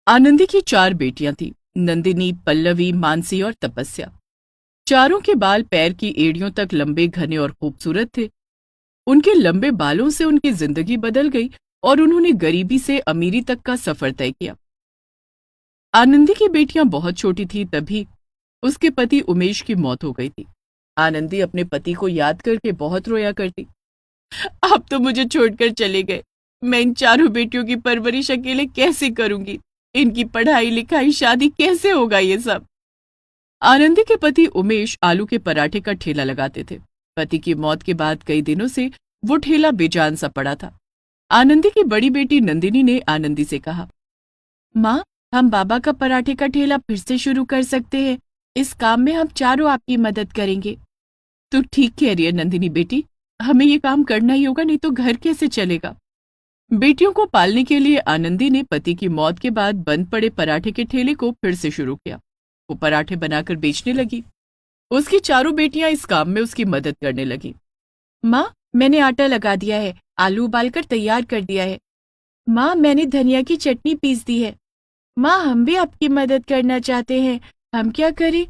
आनंदी की 4 बेटियां थीं, नंदिनी, पल्लवी, मानसी और तपस्या। चारों के बाल पैर की एड़ियों तक लंबे, घने और खूबसूरत थे। उनके लंबे बालों से उनकी जिंदगी बदल गई और उन्होंने गरीबी से अमीरी तक का सफर तय किया। आनंदी की बेटियां बहुत छोटी थीं तभी उसके पति उमेश की मौत हो गई थी। आनंदी अपने पति को याद करके बहुत रोया करती। अब तो मुझे छोड़कर चले गए। मैं इन चारों बेटियों की परवरिश अकेले कैसे करूंगी? इनकी पढ़ाई लिखाई शादी कैसे होगा ये सब? आनंदी के पति उमेश आलू के पराठे का ठेला लगाते थे। पति की मौत के बाद कई दिनों से वो ठेला बेजान सा पड़ा था। आनंदी की बड़ी बेटी नंदिनी ने आनंदी से कहा, माँ, हम बाबा का पराठे का ठेला फिर से शुरू कर सकते हैं। इस काम में हम चारों आपकी मदद करेंगे। तू ठीक कह रही है नंदिनी बेटी, हमें ये काम करना ही होगा, नहीं तो घर कैसे चलेगा? बेटियों को पालने के लिए आनंदी ने पति की मौत के बाद बंद पड़े पराठे के ठेले को फिर से शुरू किया। वो पराठे बनाकर बेचने लगी। उसकी चारों बेटियां इस काम में उसकी मदद करने लगी। माँ, मैंने आटा लगा दिया है, आलू उबालकर तैयार कर दिया है। माँ, मैंने धनिया की चटनी पीस दी है। माँ, हम भी आपकी मदद करना चाहते हैं, हम क्या करें?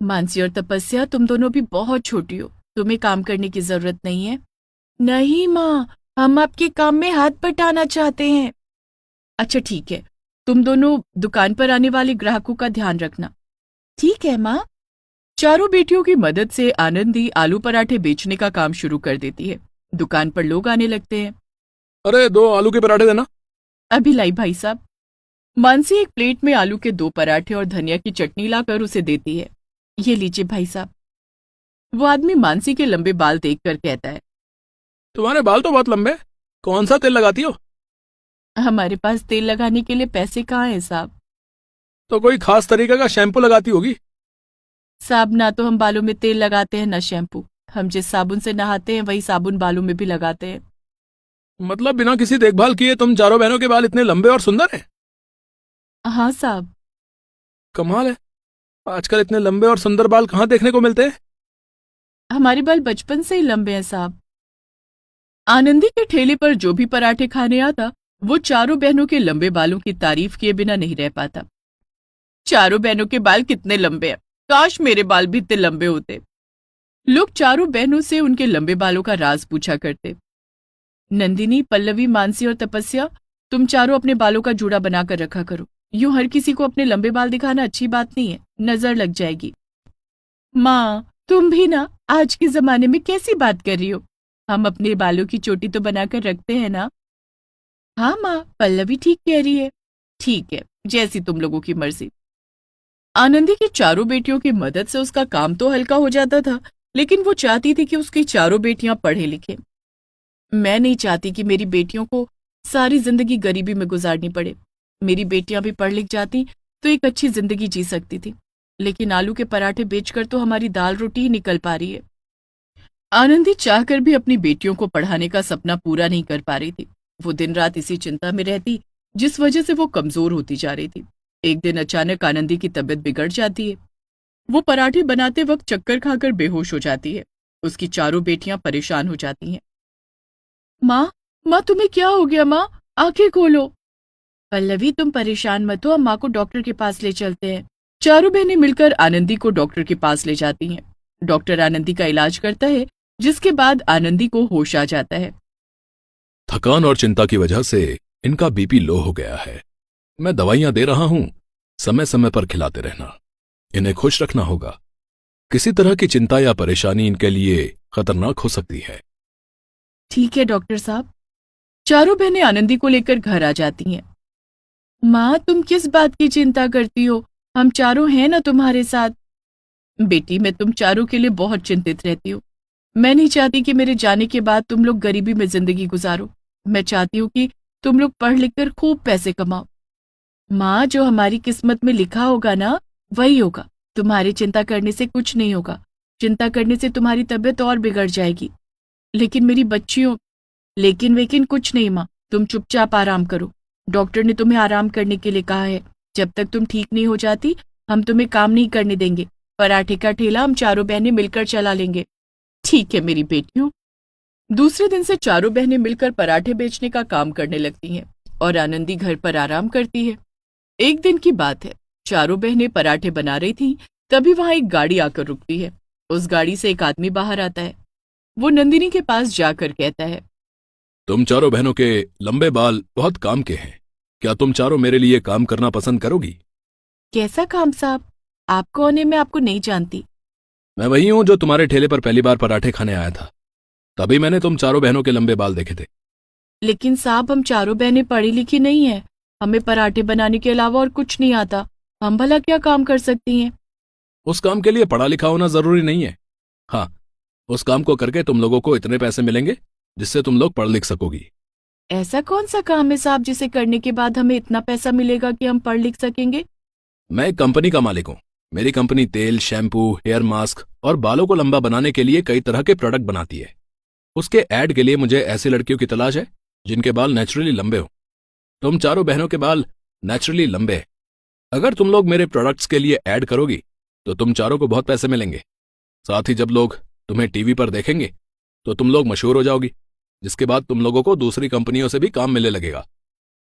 मानसी और तपस्या, तुम दोनों भी बहुत छोटी हो, तुम्हें काम करने की जरूरत नहीं है। नहीं माँ, हम आपके काम में हाथ बटाना चाहते हैं। अच्छा ठीक है, तुम दोनों दुकान पर आने वाले ग्राहकों का ध्यान रखना। ठीक है माँ। चारों बेटियों की मदद से आनंदी आलू पराठे बेचने का काम शुरू कर देती है। दुकान पर लोग आने लगते हैं। अरे 2 आलू के पराठे देना। अभी लाई भाई साहब। मानसी एक प्लेट में आलू के 2 पराठे और धनिया की चटनी लाकर उसे देती है। ये लीजिए भाई साहब। वो आदमी मानसी के लंबे बाल देखकर कहता है, तुम्हारे बाल तो बहुत लंबे, कौन सा तेल लगाती हो? हमारे पास तेल लगाने के लिए पैसे कहाँ हैं साहब? तो कोई खास तरीके का शैम्पू लगाती होगी। साहब, ना तो हम बालों में तेल लगाते हैं ना शैम्पू। हम जिस साबुन से नहाते हैं वही साबुन बालों में भी लगाते हैं। मतलब बिना किसी देखभाल किए तुम चारों बहनों के बाल इतने लंबे और सुंदर हैं? हाँ साहब। कमाल है, आजकल इतने लंबे और सुंदर बाल कहाँ देखने को मिलते हैं? हमारे बाल बचपन से ही लंबे हैं साहब। आनंदी के ठेले पर जो भी पराठे खाने आता, वो चारों बहनों के लंबे बालों की तारीफ किए बिना नहीं रह पाता। चारों बहनों के बाल कितने लंबे हैं, काश मेरे बाल भी इतने लंबे होते। लोग चारों बहनों से उनके लंबे बालों का राज पूछा करते। नंदिनी, पल्लवी, मानसी और तपस्या, तुम चारों अपने बालों का जूड़ा बनाकर रखा करो। यूं हर किसी को अपने लंबे बाल दिखाना अच्छी बात नहीं है, नजर लग जाएगी। माँ, तुम भी ना आज के जमाने में कैसी बात कर रही हो? हम अपने बालों की चोटी तो बनाकर रखते हैं ना। हाँ माँ, पल्लवी ठीक कह रही है। ठीक है, जैसी तुम लोगों की मर्जी। आनंदी की चारों बेटियों की मदद से उसका काम तो हल्का हो जाता था, लेकिन वो चाहती थी कि उसकी चारों बेटियां पढ़े लिखें। मैं नहीं चाहती कि मेरी बेटियों को सारी जिंदगी गरीबी में गुजारनी पड़े। मेरी बेटियां भी पढ़ लिख जाती तो एक अच्छी जिंदगी जी सकती थी, लेकिन आलू के पराठे बेचकर तो हमारी दाल रोटी ही निकल पा रही है। आनंदी चाहकर भी अपनी बेटियों को पढ़ाने का सपना पूरा नहीं कर पा रही थी। वो दिन रात इसी चिंता में रहती, जिस वजह से वो कमजोर होती जा रही थी। एक दिन अचानक आनंदी की तबीयत बिगड़ जाती है। वो पराठे बनाते वक्त चक्कर खाकर बेहोश हो जाती है। उसकी चारों बेटियां परेशान हो जाती हैं। माँ, माँ तुम्हें क्या हो गया? माँ, आंखें खोलो। पल्लवी, तुम परेशान मत हो, हम माँ को डॉक्टर के पास ले चलते हैं। चारों बहनें मिलकर आनंदी को डॉक्टर के पास ले जाती हैं। डॉक्टर आनंदी का इलाज करता है, जिसके बाद आनंदी को होश आ जाता है। थकान और चिंता की वजह से इनका बीपी लो हो गया है। मैं दवाइयां दे रहा हूं, समय समय पर खिलाते रहना। इन्हें खुश रखना होगा। किसी तरह की चिंता या परेशानी इनके लिए खतरनाक हो सकती है। ठीक है डॉक्टर साहब। चारों बहनें आनंदी को लेकर घर आ जाती हैं। माँ, तुम किस बात की चिंता करती हो? हम चारों हैं ना तुम्हारे साथ। बेटी, मैं तुम चारों के लिए बहुत चिंतित रहती हूँ। मैं नहीं चाहती कि मेरे जाने के बाद तुम लोग गरीबी में जिंदगी गुजारो। मैं चाहती हूँ कि तुम लोग पढ़ लिख कर खूब पैसे कमाओ। माँ, जो हमारी किस्मत में लिखा होगा ना, वही होगा। तुम्हारी चिंता करने से कुछ नहीं होगा। चिंता करने से तुम्हारी तबीयत और बिगड़ जाएगी। लेकिन मेरी बच्चियों, लेकिन वेकिन कुछ नहीं माँ, तुम चुपचाप आराम करो। डॉक्टर ने तुम्हें आराम करने के लिए कहा है। जब तक तुम ठीक नहीं हो जाती, हम तुम्हें काम नहीं करने देंगे। पराठे का ठेला हम चारों बहनें मिलकर चला लेंगे। ठीक है मेरी बेटियों। दूसरे दिन से चारों बहनें मिलकर पराठे बेचने का काम करने लगती हैं और आनंदी घर पर आराम करती है। एक दिन की बात है, चारों बहनें पराठे बना रही थीं, तभी वहां एक गाड़ी आकर रुकती है। उस गाड़ी से एक आदमी बाहर आता है। वो नंदिनी के पास जाकर कहता है, तुम चारों बहनों के लंबे बाल बहुत काम के हैं। क्या तुम चारों मेरे लिए काम करना पसंद करोगी? कैसा काम साहब? आप कौन है? मैं आपको नहीं जानती। मैं वही हूं जो तुम्हारे ठेले पर पहली बार पराठे खाने आया था। तभी मैंने तुम चारों बहनों के लंबे बाल देखे थे। लेकिन साहब, हम चारों बहनें पढ़ी लिखी नहीं है। हमें पराठे बनाने के अलावा और कुछ नहीं आता। हम भला क्या काम कर सकती हैं? उस काम के लिए पढ़ा लिखा होना जरूरी नहीं है। हाँ, उस काम को करके तुम लोगों को इतने पैसे मिलेंगे जिससे तुम लोग पढ़ लिख सकोगी। ऐसा कौन सा काम है साहब जिसे करने के बाद हमें इतना पैसा मिलेगा कि हम पढ़ लिख सकेंगे? मैं एक कंपनी का मालिक हूं। मेरी कंपनी तेल, शैम्पू, हेयर मास्क और बालों को लंबा बनाने के लिए कई तरह के प्रोडक्ट बनाती है। उसके ऐड के लिए मुझे ऐसी लड़कियों की तलाश है जिनके बाल नेचुरली लंबे हों। तुम चारों बहनों के बाल नेचुरली लंबे हैं। अगर तुम लोग मेरे प्रोडक्ट्स के लिए ऐड करोगी तो तुम चारों को बहुत पैसे मिलेंगे। साथ ही जब लोग तुम्हें टीवी पर देखेंगे तो तुम लोग मशहूर हो जाओगी, जिसके बाद तुम लोगों को दूसरी कंपनियों से भी काम मिलने लगेगा।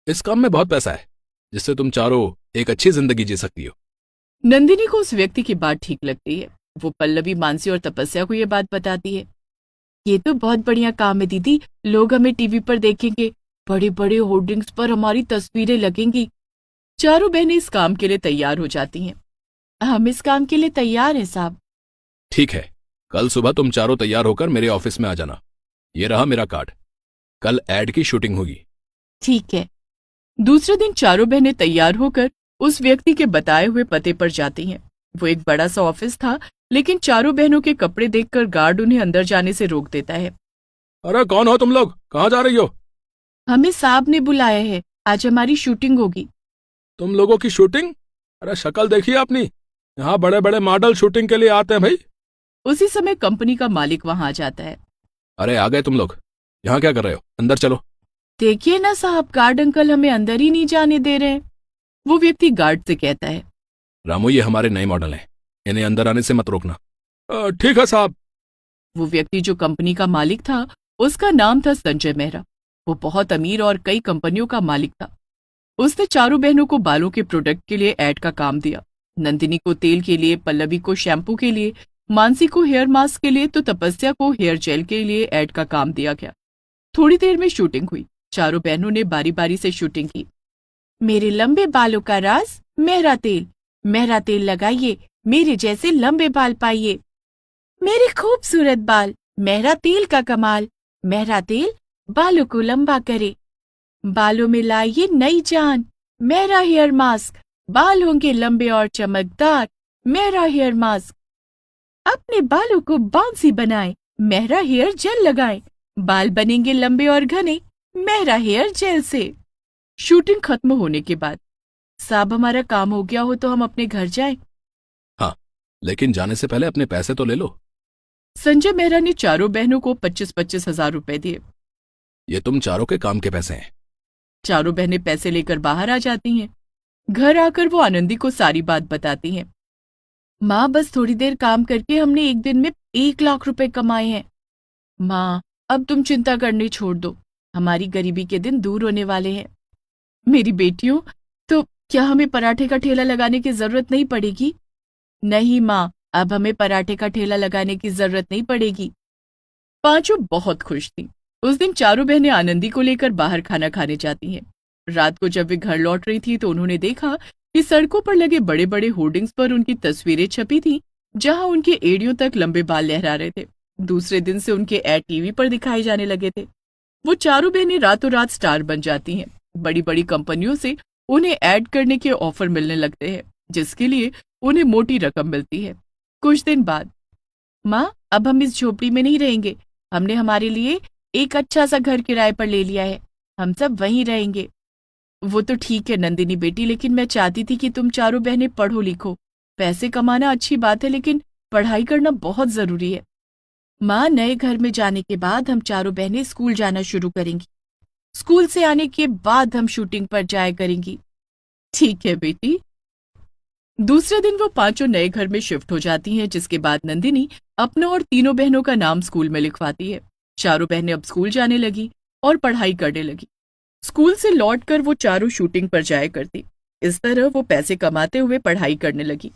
इस काम में बहुत पैसा है जिससे तुम चारों एक अच्छी जिंदगी जी सकती हो। नंदिनी को उस व्यक्ति की बात ठीक लगती है। वो पल्लवी, मानसी और तपस्या को ये बात बताती है। ये तो बहुत बढ़िया काम है दीदी। लोग हमें टीवी पर देखेंगे, बड़े बड़े होर्डिंग्स पर हमारी तस्वीरें लगेंगी। चारों बहनें इस काम के लिए तैयार हो जाती हैं। हम इस काम के लिए तैयार हैं साहब। ठीक है, कल सुबह तुम चारों तैयार होकर मेरे ऑफिस में आ जाना। ये रहा मेरा कार्ड। कल एड की शूटिंग होगी। ठीक है। दूसरे दिन चारों बहनें तैयार होकर उस व्यक्ति के बताए हुए पते पर जाती हैं। वो एक बड़ा सा ऑफिस था, लेकिन चारों बहनों के कपड़े देखकर गार्ड उन्हें अंदर जाने से रोक देता है। अरे कौन हो तुम लोग? कहाँ जा रही हो? हमें साहब ने बुलाया है, आज हमारी शूटिंग होगी। तुम लोगों की शूटिंग? अरे शक्ल देखिए अपनी। यहाँ बड़े बड़े मॉडल शूटिंग के लिए आते हैं भाई। उसी समय कंपनी का मालिक वहां आ जाता है। अरे आ गए तुम लोग। यहाँ क्या कर रहे हो? अंदर चलो। देखिए ना साहब, गार्ड अंकल हमें अंदर ही नहीं जाने दे रहे हैं। वो व्यक्ति गार्ड से कहता है, रामू, ये हमारे नए मॉडल हैं, इन्हें अंदर आने से मत रोकना। ठीक है साहब। वो व्यक्ति जो कंपनी का मालिक था, उसका नाम था संजय मेहरा। वो बहुत अमीर और कई कंपनियों का मालिक था। उसने चारों बहनों को बालों के प्रोडक्ट के लिए ऐड का काम दिया। नंदिनी को तेल के लिए, पल्लवी को शैम्पू के लिए, मानसी को हेयर मास्क के लिए, तो तपस्या को हेयर जेल के लिए ऐड का काम दिया गया। थोड़ी देर में शूटिंग हुई। चारों बहनों ने बारी बारी से शूटिंग की। मेरे लंबे बालों का राज मेहरा तेल। मेहरा तेल लगाइए, मेरे जैसे लंबे बाल पाइए। मेरे खूबसूरत बाल, मेहरा तेल का कमाल। मेहरा तेल बालों को लंबा करे। बालों में लाइए नई जान। मेहरा हेयर मास्क, बाल होंगे लंबे और चमकदार। Mehra hair mask. अपने बालों को बाउंसी बनाएं। मेहरा हेयर जेल लगाएं। बाल बनेंगे लंबे और घने मेहरा हेयर जेल से। शूटिंग खत्म होने के बाद, साहब हमारा काम हो गया हो तो हम अपने घर जाएं। हाँ, लेकिन जाने से पहले अपने पैसे तो ले लो। संजय मेहरा ने चारों बहनों को 25-25 हजार रुपए दिए। ये तुम चारों के काम के पैसे हैं। चारों बहनें पैसे लेकर बाहर आ जाती हैं। घर आकर वो आनंदी को सारी बात बताती हैं। माँ, बस थोड़ी देर काम करके हमने एक दिन में 1 लाख रुपए कमाए हैं। माँ, अब तुम चिंता करनी छोड़ दो। हमारी गरीबी के दिन दूर होने वाले हैं। मेरी बेटियों, तो क्या हमें पराठे का ठेला लगाने की जरूरत नहीं पड़ेगी? नहीं माँ, अब हमें पराठे का ठेला लगाने की जरूरत नहीं पड़ेगी। पांचों बहुत खुश थीं। उस दिन चारों बहनें आनंदी को लेकर बाहर खाना खाने जाती हैं। रात को जब वे घर लौट रही थी तो उन्होंने देखा कि सड़कों पर लगे बड़े बड़े होर्डिंग्स पर उनकी तस्वीरें छपी थीं, जहां उनके एड़ियों तक लंबे बाल लहरा रहे थे। दूसरे दिन से उनके ऐड टीवी पर दिखाए जाने लगे थे। वो चारों बहनें रातों रात स्टार बन जाती हैं। बड़ी बड़ी कंपनियों से उन्हें ऐड करने के ऑफर मिलने लगते हैं, जिसके लिए उन्हें मोटी रकम मिलती है। कुछ दिन बाद, माँ, अब हम इस झोपड़ी में नहीं रहेंगे। हमने हमारे लिए एक अच्छा सा घर किराए पर ले लिया है। हम सब वहीं रहेंगे। वो तो ठीक है नंदिनी बेटी, लेकिन मैं चाहती थी कि तुम चारों बहनें पढ़ो लिखो। पैसे कमाना अच्छी बात है, लेकिन पढ़ाई करना बहुत जरूरी है। माँ, नए घर में जाने के बाद हम चारों बहनें स्कूल जाना शुरू करेंगी। स्कूल से आने के बाद हम शूटिंग पर जाया करेंगी। ठीक है बेटी। दूसरे दिन वो पांचों नए घर में शिफ्ट हो जाती हैं, जिसके बाद नंदिनी अपनों और तीनों बहनों का नाम स्कूल में लिखवाती है। चारों बहनें अब स्कूल जाने लगी और पढ़ाई करने लगी। स्कूल से लौटकर वो चारों शूटिंग पर जाया करती। इस तरह वो पैसे कमाते हुए पढ़ाई करने लगी।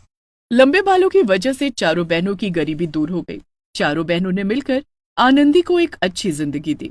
लंबे बालों की वजह से चारों बहनों की गरीबी दूर हो गई। चारों बहनों ने मिलकर आनंदी को एक अच्छी जिंदगी दी।